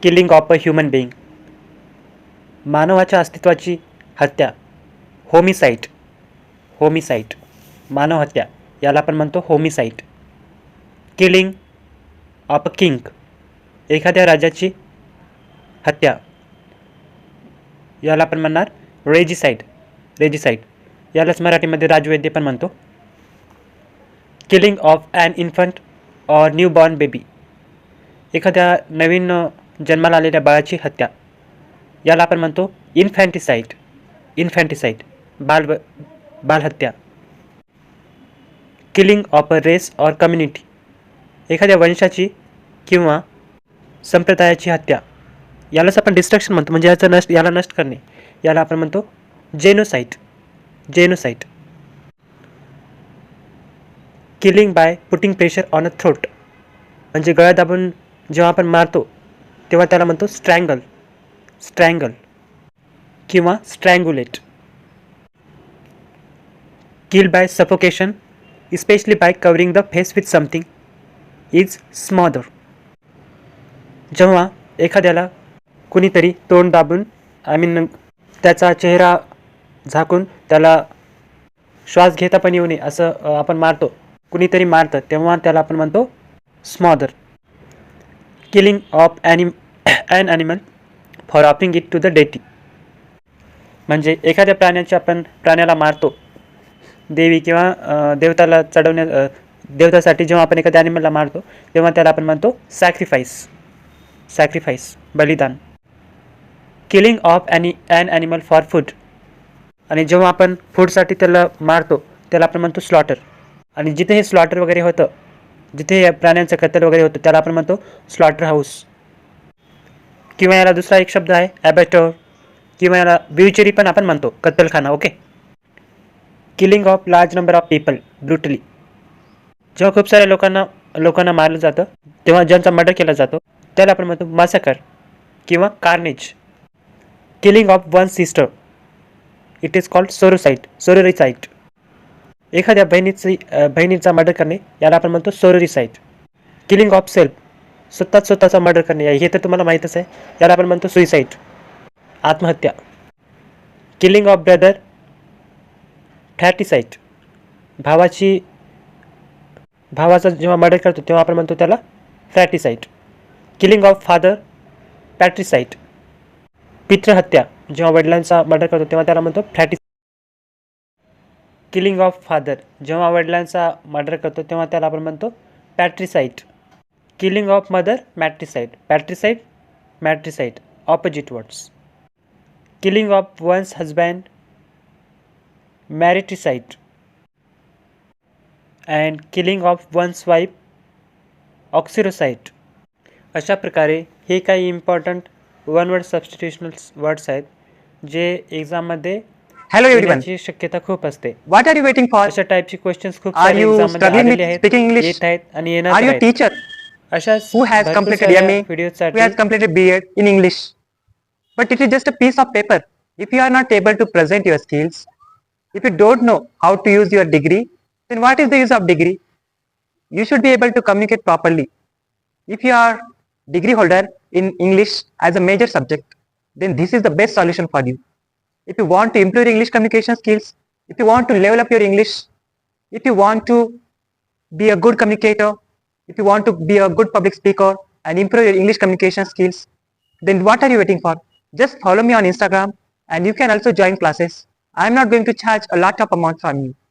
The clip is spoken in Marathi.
Killing of a human being, मानवाच्या अस्तित्वाची हत्या. होमिसाइड, होमिसाइड, मानवहत्या, याला आपण म्हणतो homicide. Killing of a king, एखाद्या राजाची हत्या, याला आपण म्हणणार रेजिसाइड, रेजिसाइड, यालाच मराठीमध्ये राजवैद्य पण म्हणतो. Killing of an infant or new born baby, एखाद्या नवीन जन्माला आलेल्या बाळाची हत्या, याला आपण म्हणतो इन्फॅन्टिसाइड, इन्फॅन्टिसाइड, बालहत्या. Killing of a race or community, एखाद्या वंशाची किंवा संप्रदायाची हत्या, यालाच आपण डिस्ट्रक्शन म्हणतो, म्हणजे याला नष्ट करणे, याला आपण म्हणतो genocide, genocide. Killing by putting pressure on a throat, म्हणजे गळा दाबून जेव्हा आपण मारतो तेव्हा त्याला म्हणतो स्ट्रँगल, स्ट्रँगल किंवा strangulate. Killed by suffocation, especially by covering the face with something, is smother, जेव्हा एखाद्याला कुणीतरी तोंड दाबून त्याचा चेहरा झाकून त्याला श्वास घेता पण येऊ नये असं आपण मारतो, कुणीतरी मारतं तेव्हा त्याला आपण म्हणतो smother. Killing of an animal for offering it to the deity, म्हणजे एखाद्या प्राण्याला मारतो देवी किंवा देवताला देवतासाठी जेव्हा आपण एखाद्या ॲनिमलला मारतो तेव्हा त्याला आपण म्हणतो सॅक्रिफाईस, सॅक्रिफाईस, बलिदान. Killing of an animal for food, आणि जेव्हा आपण फूडसाठी त्याला मारतो त्याला आपण म्हणतो स्लॉटर, आणि जिथे हे स्लॉटर वगैरे होतं, जिथे या प्राण्यांचं कत्तल वगैरे होतं त्याला आपण म्हणतो स्लॉटर हाऊस, किंवा याला दुसरा एक शब्द आहे ॲबॅटर, किंवा याला ब्युचरी पण आपण म्हणतो, कत्तलखाना. Okay. Killing of large number of people brutally, जेव्हा खूप साऱ्या लोकांना मारलं जातं तेव्हा ज्यांचा मर्डर केला जातो त्याला आपण म्हणतो मॅसेकर किंवा carnage. Killing of one sister, it is called sororicide, sororicide, एखाद्या बहिणीचा मर्डर करणे याला आपण म्हणतो सोरोरिसाइड. किलिंग ऑफ सेल्फ, स्वतःचा मर्डर करणे, हे तर तुम्हाला माहीतच आहे, याला आपण म्हणतो सुइसाइड, आत्महत्या. किलिंग ऑफ ब्रदर फ्रॅटिसाइड, भावाचा जेव्हा मर्डर करतो तेव्हा आपण म्हणतो त्याला फ्रॅटिसाइड. किलिंग ऑफ फादर पॅट्रिसाइड, पितृहत्या, जेव्हा वडिलांचा मर्डर करतो तेव्हा त्याला म्हणतो फ्रॅटिसाइड. किलिंग ऑफ फादर, जेव्हा वडिलांचा मर्डर करतो तेव्हा त्याला आपण म्हणतो patricide. Killing of mother matricide, patricide, matricide, opposite words. Killing of one's husband mariticide, and killing of one's wife uxoricide. अशा प्रकारे हे काही important one word substitutional words आहेत जे एक्झाममध्ये Hello everyone. येण्याची शक्यता खूप असते. What are you waiting for? अशा टाईपचे क्वेश्चन्स खूप Are सारे you एक्झाममध्ये struggling आलेले with आहेत, speaking English? येत आहेत आणि येणार Are you a आहेत. teacher अशा who has भरपूर completed साऱ्या MA, who व्हिडिओसाठी has completed B.Ed in English? But it is just a piece of paper. If you are not able to present your skills, if you don't know how to use your degree, then what is the use of degree? You should be able to communicate properly. If you are degree holder in English as a major subject, then this is the best solution for you. If you want to improve your English communication skills, if you want to level up your English, if you want to be a good communicator, if you want to be a good public speaker and improve your English communication skills, then what are you waiting for? Just follow me on Instagram and you can also join classes. I am not going to charge a lot of amount from you.